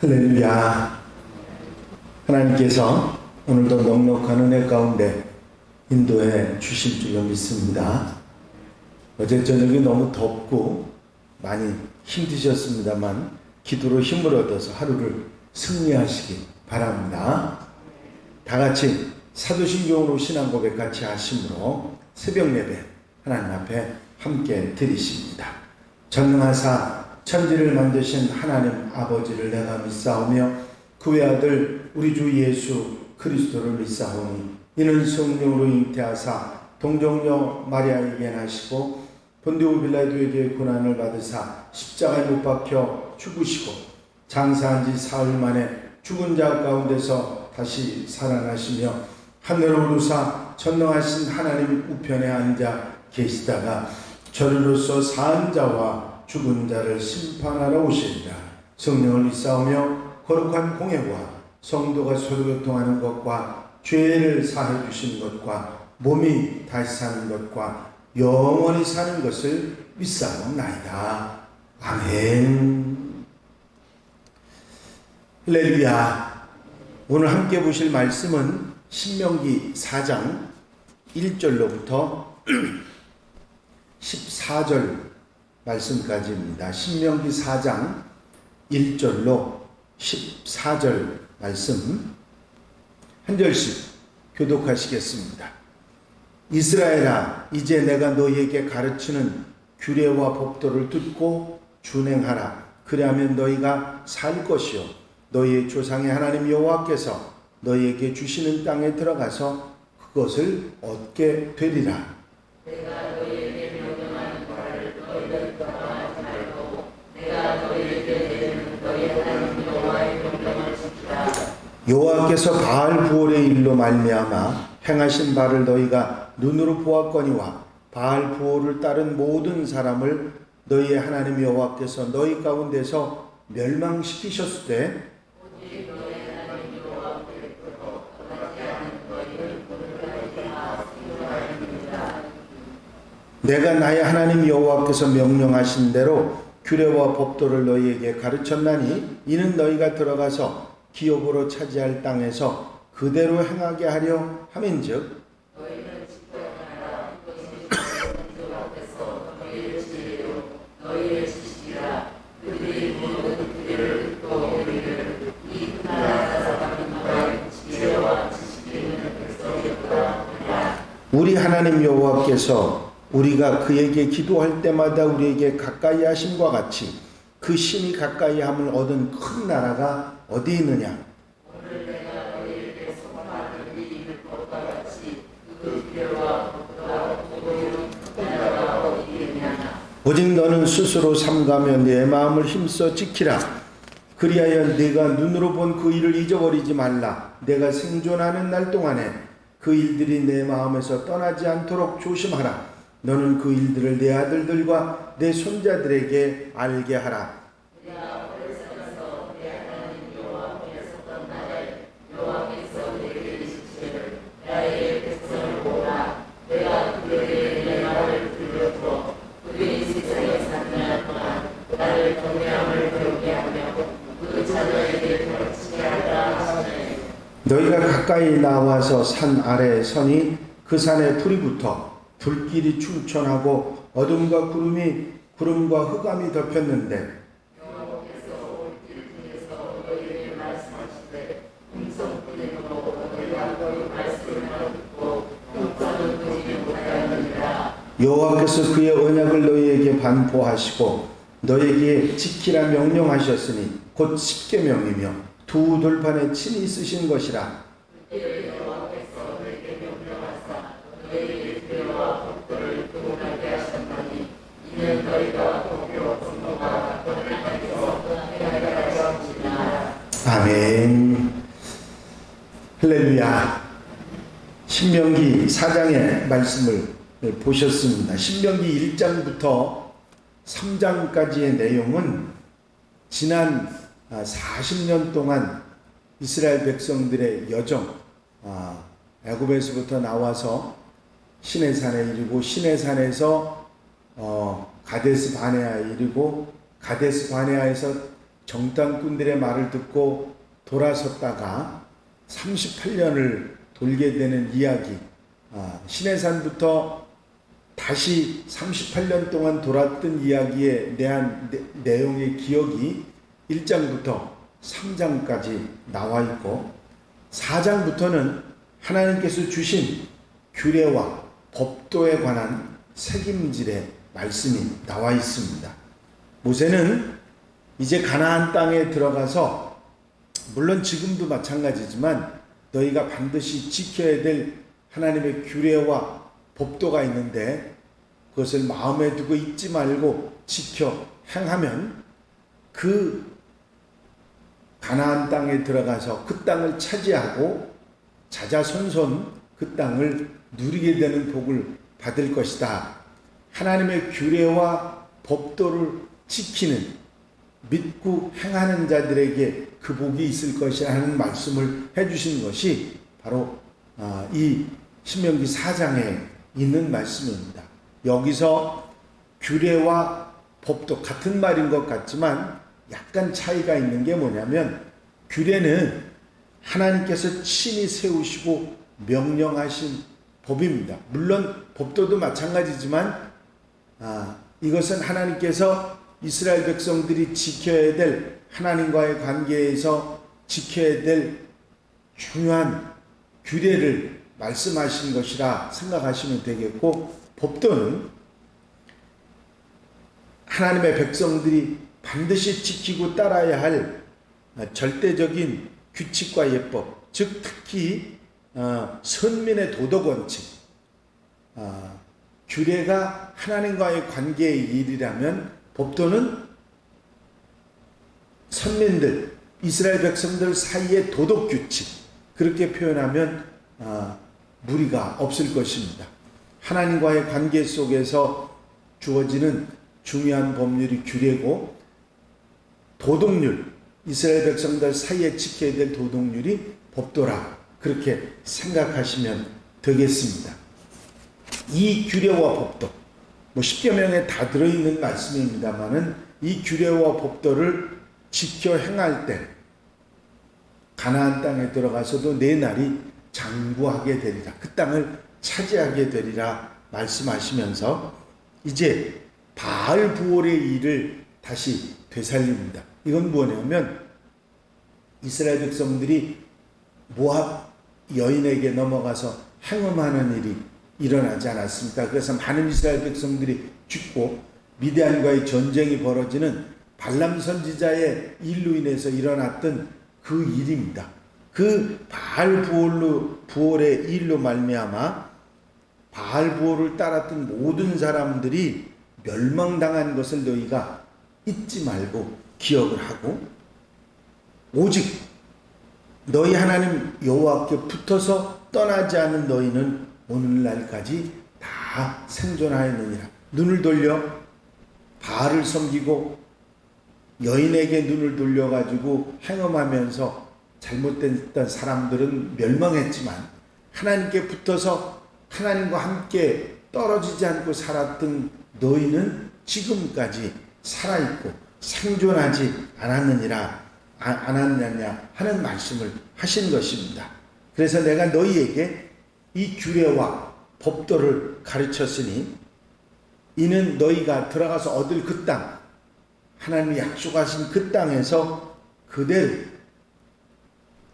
할렐루야. 하나님께서 오늘도 넉넉한 은혜 가운데 인도해 주실 줄로 믿습니다. 어제 저녁이 너무 덥고 많이 힘드셨습니다만 기도로 힘을 얻어서 하루를 승리하시기 바랍니다. 다 같이 사도신경으로 신앙 고백 같이 하심으로 새벽 예배 하나님 앞에 함께 드리십니다. 전능하사 천지를 만드신 하나님 아버지를 내가 믿사오며 그 외아들 우리 주 예수 그리스도를 믿사오니 이는 성령으로 잉태하사 동정녀 마리아에게 나시고 본디오 빌라도에게 고난을 받으사 십자가에 못 박혀 죽으시고 장사한 지 사흘 만에 죽은 자 가운데서 다시 살아나시며 하늘로 오르사 전능하신 하나님 우편에 앉아 계시다가 저리로서 사한 자와 죽은 자를 심판하러 오시리라. 성령을 믿사오며 거룩한 공예와 성도가 서로 교통하는 것과 죄를 사해 주시는 것과 몸이 다시 사는 것과 영원히 사는 것을 믿사옵나이다. 아멘. 할렐루야. 오늘 함께 보실 말씀은 신명기 4장 1절로부터 14절 말씀까지입니다. 신명기 4장 1절로 14절 말씀 한 절씩 교독하시겠습니다. 이스라엘아, 이제 내가 너희에게 가르치는 규례와 법도를 듣고 준행하라. 그리하면 너희가 살 것이요 너희의 조상의 하나님 여호와께서 너희에게 주시는 땅에 들어가서 그것을 얻게 되리라. 내가 너희에게 명령하는 바를 너희는 떠나지 말고 내가 너희에게 내리는 너희 하나님 여호와의 명령을 지키라. 여호와께서 바알 부올의 일로 말미암아 행하신 바를 너희가 눈으로 보았거니와 바알 부올을 따른 모든 사람을 너희의 하나님 여호와께서 너희 가운데서 멸망시키셨을 때 오직 너희 하나님 여호와께로부터 떠나지 않은 너희를 구원하게 하시리라. 내가 나의 하나님 여호와께서 명령하신 대로 규례와 법도를 너희에게 가르쳤나니 이는 너희가 들어가서 기업으로 차지할 땅에서 그대로 행하게 하려 함인즉 너희는 직분하라. 이것이 주 앞에서 너희의 지혜요 너희의 지식이라. 그들이 모든 규례를 듣고 우리를 이 나라 사람의 지혜와 지식이 있는 백성이었다. 우리 하나님 여호와께서 우리가 그에게 기도할 때마다 우리에게 가까이 하심과 같이 그 신이 가까이 함을 얻은 큰 나라가 어디 있느냐? 오늘 내가 너희에게 선포하는 이 율법과 같이 그 규례와 법도와 도덕이는 큰 나라가 어디 있느냐. 오직 너는 스스로 삼가며 내 마음을 힘써 지키라. 그리하여 네가 눈으로 본 그 일을 잊어버리지 말라. 내가 생존하는 날 동안에 그 일들이 내 마음에서 떠나지 않도록 조심하라. 너는 그 일들을 내 아들들과 내 손자들에게 알게 하라. 내가 어리석어서 내 하나님 여호와께 섰던 날에 여호와께서 내게 이르시기를 나의 백성을 보라. 내가 그들에게 내 말을 들려주어 그들이 세상에 사는 날 동안 나를 경외함을 배우게 하며 그 자녀에게 가르치게 하라 하시네. 너희가 가까이 나와서 산 아래에 서니 그 산에 불이 붙어 불길이 충천하고 어둠과 구름과 흑암이 덮였는데 여호와께서 올 길 중에서 너희에게 말씀하시되 음성뿐이므로 너희가 너희 말씀을 듣고 듣고는 듣지 못하였느니라. 여호와께서 그의 언약을 너희에게 반포하시고 너희에게 지키라 명령하셨으니 곧 십계명이며 두 돌판에 친히 쓰신 것이라. 그때 여호와께서 너희에게 명령하사 너희에게 규례와 법도를 교훈하게 하셨나니 이는 너희가 도교 정도가 하나님께서 떠나게 하려 하심이라. 아멘. 할렐루야. 신명기 4장의 말씀을 보셨습니다. 신명기 1장부터 3장까지의 내용은 지난 40년 동안 이스라엘 백성들의 여정, 애굽에서부터 나와서 시내산에 이르고 시내산에서 가데스 바네아에 이르고 가데스 바네아에서 정탐꾼들의 말을 듣고 돌아섰다가 38년을 돌게 되는 이야기, 시내산부터 다시 38년 동안 돌았던 이야기에 대한 내용의 기억이 1장부터 3장까지 나와 있고, 4장부터는 하나님께서 주신 규례와 법도에 관한 책임질의 말씀이 나와 있습니다. 모세는 이제 가나안 땅에 들어가서, 물론 지금도 마찬가지지만 너희가 반드시 지켜야 될 하나님의 규례와 법도가 있는데 그것을 마음에 두고 잊지 말고 지켜 행하면 그 가나안 땅에 들어가서 그 땅을 차지하고 자자손손 그 땅을 누리게 되는 복을 받을 것이다. 하나님의 규례와 법도를 지키는, 믿고 행하는 자들에게 그 복이 있을 것이라는 말씀을 해주신 것이 바로 이 신명기 4장에 있는 말씀입니다. 여기서 규례와 법도 같은 말인 것 같지만 약간 차이가 있는 게 뭐냐면, 규례는 하나님께서 친히 세우시고 명령하신 법입니다. 물론 법도도 마찬가지지만 이것은 하나님께서 이스라엘 백성들이 지켜야 될, 하나님과의 관계에서 지켜야 될 중요한 규례를 말씀하신 것이라 생각하시면 되겠고, 법도는 하나님의 백성들이 반드시 지키고 따라야 할 절대적인 규칙과 예법, 즉 특히 선민의 도덕 원칙, 규례가 하나님과의 관계의 일이라면 법도는 선민들, 이스라엘 백성들 사이의 도덕 규칙, 그렇게 표현하면 무리가 없을 것입니다. 하나님과의 관계 속에서 주어지는 중요한 법률이 규례고, 도덕률, 이스라엘 백성들 사이에 지켜야 될 도덕률이 법도라, 그렇게 생각하시면 되겠습니다. 이 규례와 법도, 10여 명에 다 들어있는 말씀입니다만은 이 규례와 법도를 지켜 행할 때 가나안 땅에 들어가서도 내 날이 장구하게 되리라, 그 땅을 차지하게 되리라 말씀하시면서 이제 바알 부올의 일을 다시 되살립니다. 이건 뭐냐면, 이스라엘 백성들이 모압 여인에게 넘어가서 행음하는 일이 일어나지 않았습니까? 그래서 많은 이스라엘 백성들이 죽고 미디안과의 전쟁이 벌어지는 발람 선지자의 일로 인해서 일어났던 그 일입니다. 그 바알 부올의 일로 말미암아 바알 부올을 따랐던 모든 사람들이 멸망당한 것을 너희가 잊지 말고 기억을 하고, 오직 너희 하나님 여호와께 붙어서 떠나지 않은 너희는 오늘날까지 다 생존하였느니라. 눈을 돌려 바알을 섬기고 여인에게 눈을 돌려가지고 행음하면서 잘못됐던 사람들은 멸망했지만, 하나님께 붙어서 하나님과 함께 떨어지지 않고 살았던 너희는 지금까지 살아있고 생존하지 않았느냐 하는 말씀을 하신 것입니다. 그래서 내가 너희에게 이 규례와 법도를 가르쳤으니 이는 너희가 들어가서 얻을 그 땅, 하나님이 약속하신 그 땅에서 그대로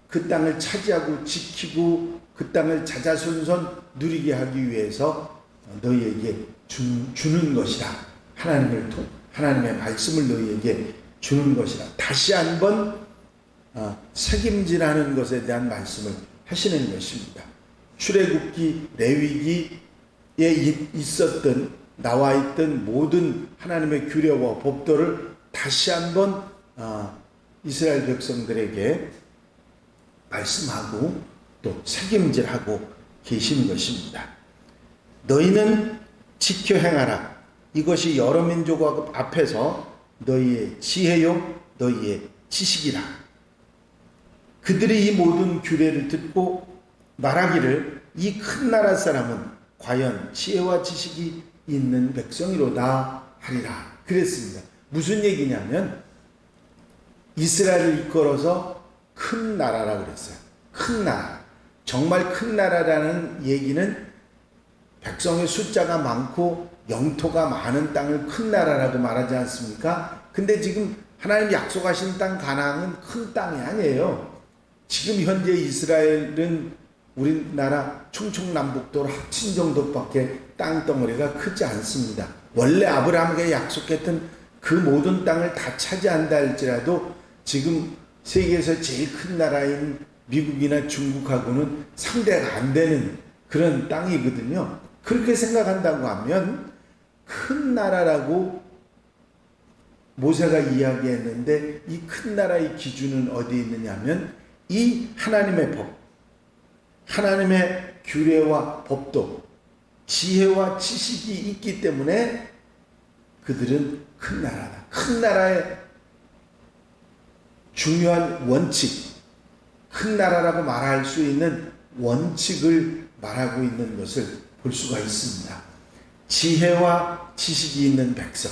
그 땅을 차지하고 지키고 그 땅을 자자손손 누리게 하기 위해서 너희에게 주는 것이라. 하나님의 말씀을 너희에게 주는 것이라. 다시 한번 책임지라는 것에 대한 말씀을 하시는 것입니다. 출애굽기, 레위기에 나와 있던 모든 하나님의 규례와 법도를 다시 한번 이스라엘 백성들에게 말씀하고 또 책임질하고 계시는 것입니다. 너희는 지켜 행하라. 이것이 여러 민족 앞에서 너희의 지혜요 너희의 지식이라. 그들이 이 모든 규례를 듣고 말하기를 이 큰 나라 사람은 과연 지혜와 지식이 있는 백성이로다 하리라. 그랬습니다. 무슨 얘기냐면 이스라엘을 이끌어서 큰 나라라고 그랬어요. 큰 나라. 정말 큰 나라라는 얘기는 백성의 숫자가 많고 영토가 많은 땅을 큰 나라라고 말하지 않습니까? 근데 지금 하나님 약속하신 땅 가나안은 큰 땅이 아니에요. 지금 현재 이스라엘은 우리나라 충청남북도로 합친 정도밖에 땅덩어리가 크지 않습니다. 원래 아브라함에게 약속했던 그 모든 땅을 다 차지한다 할지라도 지금 세계에서 제일 큰 나라인 미국이나 중국하고는 상대가 안 되는 그런 땅이거든요. 그렇게 생각한다고 하면 큰 나라라고 모세가 이야기했는데 이 큰 나라의 기준은 어디에 있느냐 하면 이 하나님의 법, 하나님의 규례와 법도, 지혜와 지식이 있기 때문에 그들은 큰 나라다. 큰 나라의 중요한 원칙, 큰 나라라고 말할 수 있는 원칙을 말하고 있는 것을 볼 수가 있습니다. 지혜와 지식이 있는 백성,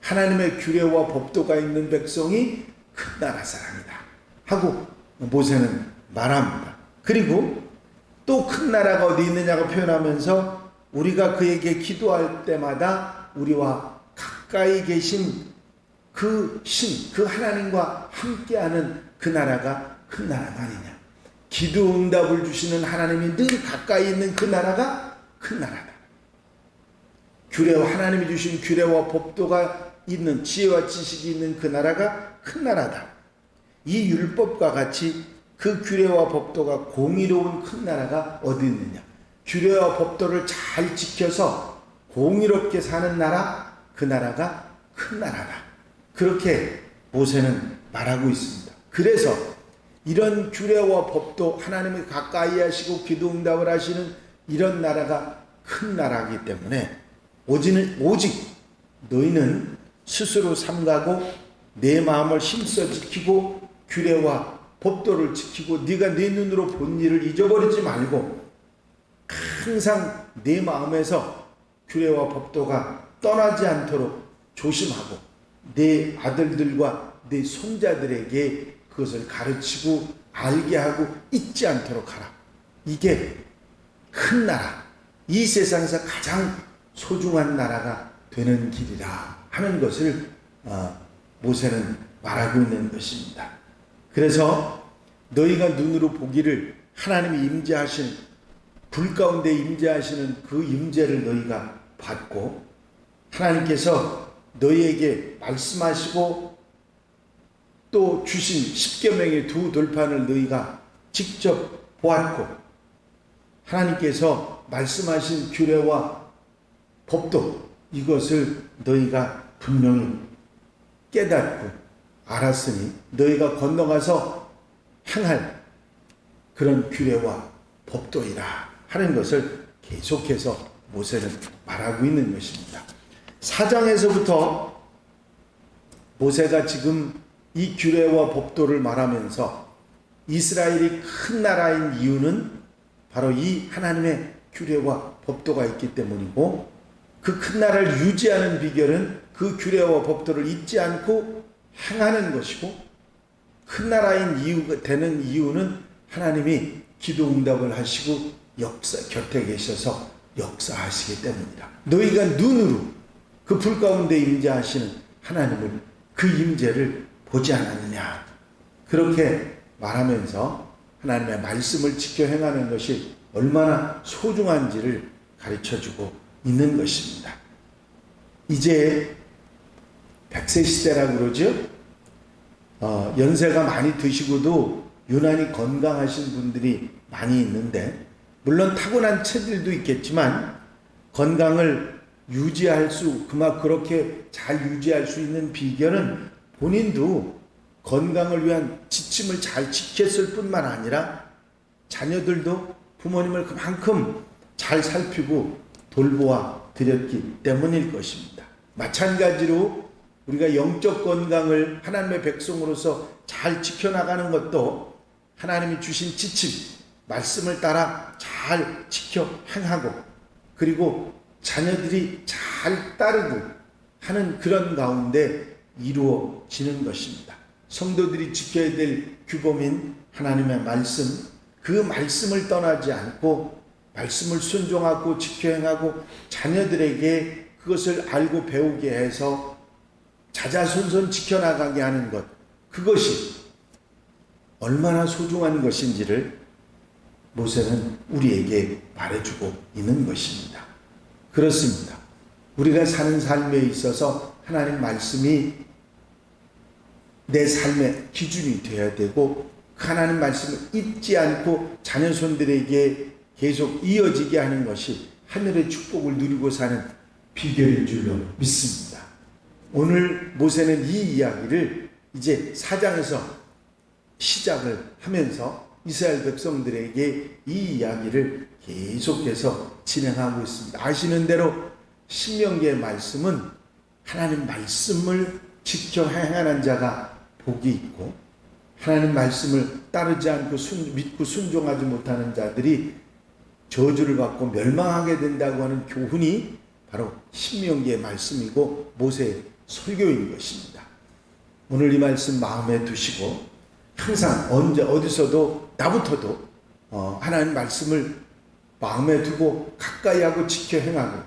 하나님의 규례와 법도가 있는 백성이 큰 나라 사람이다 하고 모세는 말합니다. 그리고 또 큰 나라가 어디 있느냐고 표현하면서 우리가 그에게 기도할 때마다 우리와 가까이 계신 그 신, 그 하나님과 함께하는 그 나라가 큰 나라가 아니냐. 기도 응답을 주시는 하나님이 늘 가까이 있는 그 나라가 큰 나라다. 규례와 하나님이 주신 규례와 법도가 있는 지혜와 지식이 있는 그 나라가 큰 나라다. 이 율법과 같이 그 규례와 법도가 공의로운 큰 나라가 어디 있느냐. 규례와 법도를 잘 지켜서 공의롭게 사는 나라, 그 나라가 큰 나라다. 그렇게 모세는 말하고 있습니다. 그래서 이런 규례와 법도 하나님이 가까이 하시고 기도 응답을 하시는 이런 나라가 큰 나라이기 때문에 오직 너희는 스스로 삼가고 내 마음을 힘써 지키고 규례와 법도를 지키고 네가 네 눈으로 본 일을 잊어버리지 말고 항상 내 마음에서 규례와 법도가 떠나지 않도록 조심하고 내 아들들과 내 손자들에게 그것을 가르치고 알게 하고 잊지 않도록 하라. 이게 큰 나라, 이 세상에서 가장 소중한 나라가 되는 길이라 하는 것을 모세는 말하고 있는 것입니다. 그래서 너희가 눈으로 보기를 하나님이 임재하신 불 가운데 임재하시는 그 임재를 너희가 받고 하나님께서 너희에게 말씀하시고 또 주신 십계명의 두 돌판을 너희가 직접 보았고 하나님께서 말씀하신 규례와 법도 이것을 너희가 분명히 깨닫고 알았으니 너희가 건너가서 행할 그런 규례와 법도이라 하는 것을 계속해서 모세는 말하고 있는 것입니다. 4장에서부터 모세가 지금 이 규례와 법도를 말하면서 이스라엘이 큰 나라인 이유는 바로 이 하나님의 규례와 법도가 있기 때문이고 그 큰 나라를 유지하는 비결은 그 규례와 법도를 잊지 않고 행하는 것이고 큰 나라인 이유가 되는 이유는 하나님이 기도 응답을 하시고 곁에 계셔서 역사하시기 때문이다. 너희가 눈으로 그 불 가운데 임재하시는 하나님을 그 임재를 보지 않았느냐. 그렇게 말하면서 하나님의 말씀을 지켜 행하는 것이 얼마나 소중한지를 가르쳐주고 있는 것입니다. 이제 100세 시대라고 그러죠. 연세가 많이 드시고도 유난히 건강하신 분들이 많이 있는데 물론 타고난 체질도 있겠지만 건강을 유지할 수 그렇게 잘 유지할 수 있는 비결은 본인도 건강을 위한 지침을 잘 지켰을 뿐만 아니라 자녀들도 부모님을 그만큼 잘 살피고 돌보아 드렸기 때문일 것입니다. 마찬가지로 우리가 영적 건강을 하나님의 백성으로서 잘 지켜나가는 것도 하나님이 주신 지침, 말씀을 따라 잘 지켜 행하고 그리고 자녀들이 잘 따르고 하는 그런 가운데 이루어지는 것입니다. 성도들이 지켜야 될 규범인 하나님의 말씀, 그 말씀을 떠나지 않고 말씀을 순종하고 지켜 행하고 자녀들에게 그것을 알고 배우게 해서 자자손손 지켜나가게 하는 것, 그것이 얼마나 소중한 것인지를 모세는 우리에게 말해주고 있는 것입니다. 그렇습니다. 우리가 사는 삶에 있어서 하나님 말씀이 내 삶의 기준이 되어야 되고, 그 하나님 말씀을 잊지 않고 자녀손들에게 계속 이어지게 하는 것이 하늘의 축복을 누리고 사는 비결인 줄로 믿습니다. 오늘 모세는 이 이야기를 이제 4장에서 시작을 하면서 이스라엘 백성들에게 이 이야기를 계속해서 진행하고 있습니다. 아시는 대로 신명기의 말씀은 하나님 말씀을 지켜 행하는 자가 복이 있고, 하나님 말씀을 따르지 않고 믿고 순종하지 못하는 자들이 저주를 받고 멸망하게 된다고 하는 교훈이 바로 신명기의 말씀이고 모세의 설교인 것입니다. 오늘 이 말씀 마음에 두시고 항상 언제 어디서도 나부터도 하나님 말씀을 마음에 두고 가까이 하고 지켜 행하고,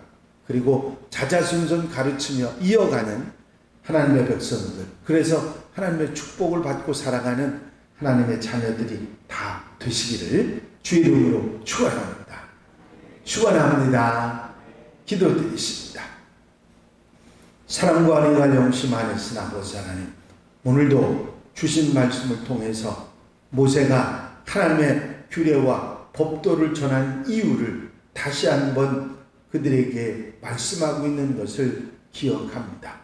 그리고 자자손손 가르치며 이어가는 하나님의 백성들, 그래서 하나님의 축복을 받고 살아가는 하나님의 자녀들이 다 되시기를 주의 이름으로 축원합니다. 축원합니다. 기도드리십니다. 사랑과 은혜가 영심하신 아버지 하나님, 오늘도 주신 말씀을 통해서 모세가 하나님의 규례와 법도를 전한 이유를 다시 한번 그들에게 말씀하고 있는 것을 기억합니다.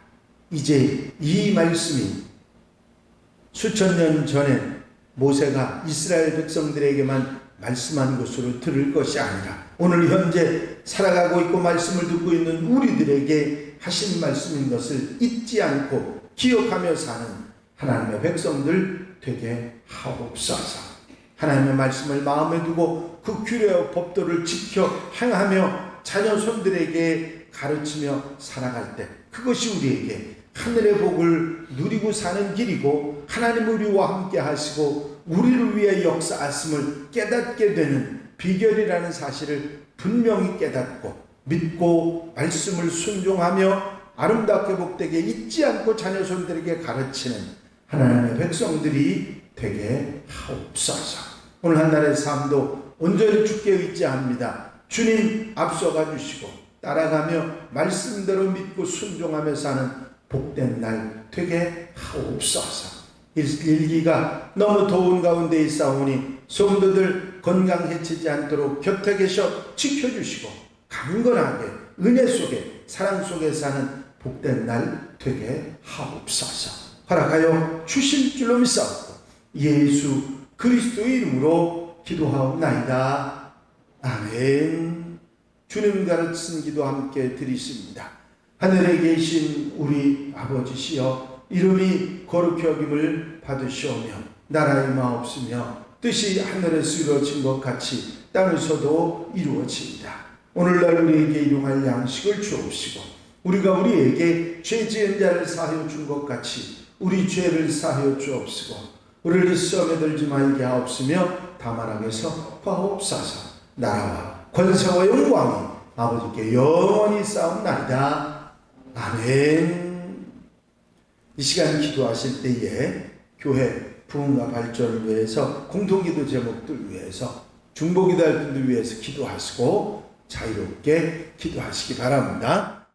이제 이 말씀이 수천 년 전에 모세가 이스라엘 백성들에게만 말씀한 것으로 들을 것이 아니라 오늘 현재 살아가고 있고 말씀을 듣고 있는 우리들에게 하신 말씀인 것을 잊지 않고 기억하며 사는 하나님의 백성들 되게 하옵소서. 하나님의 말씀을 마음에 두고 그 규례와 법도를 지켜 행하며 자녀 손들에게 가르치며 살아갈 때 그것이 우리에게 하늘의 복을 누리고 사는 길이고, 하나님 우리와 함께 하시고 우리를 위해 역사하심을 깨닫게 되는 비결이라는 사실을 분명히 깨닫고 믿고 말씀을 순종하며 아름답게 복되게 잊지 않고 자녀 손들에게 가르치는 하나님의 백성들이 되게 하옵소서. 오늘 한 날의 삶도 온전히 주께 의지합니다. 주님 앞서가 주시고 따라가며 말씀대로 믿고 순종하며 사는 복된 날 되게 하옵소서. 일기가 너무 더운 가운데 있사오니 성도들 건강 해치지 않도록 곁에 계셔 지켜주시고 강건하게 은혜 속에 사랑 속에 사는 복된 날 되게 하옵소서. 허락하여 주실 줄로 믿사옵고 예수 그리스도의 이름으로 기도하옵나이다. 아멘. 주님 가르친 기도 함께 드리십니다. 하늘에 계신 우리 아버지시여, 이름이 거룩히 여김을 받으시오며 나라의 마옵시며 뜻이 하늘에서 이루어진 것 같이 땅에서도 이루어집니다. 오늘날 우리에게 일용할 양식을 주옵시고 우리가 우리에게 죄 지은 자를 사하여 준 것 같이 우리 죄를 사하여 주옵시고 우리를 시험에 들지 말게 하옵시며 다만 악에서 구하옵소서. 나라와 권세와 영광이 아버지께 영원히 쌓옵나이다. 아멘. 이 시간 기도하실 때에 교회 부흥과 발전을 위해서 공동기도 제목들 위해서 중보기도할 분들 위해서 기도하시고 자유롭게 기도하시기 바랍니다.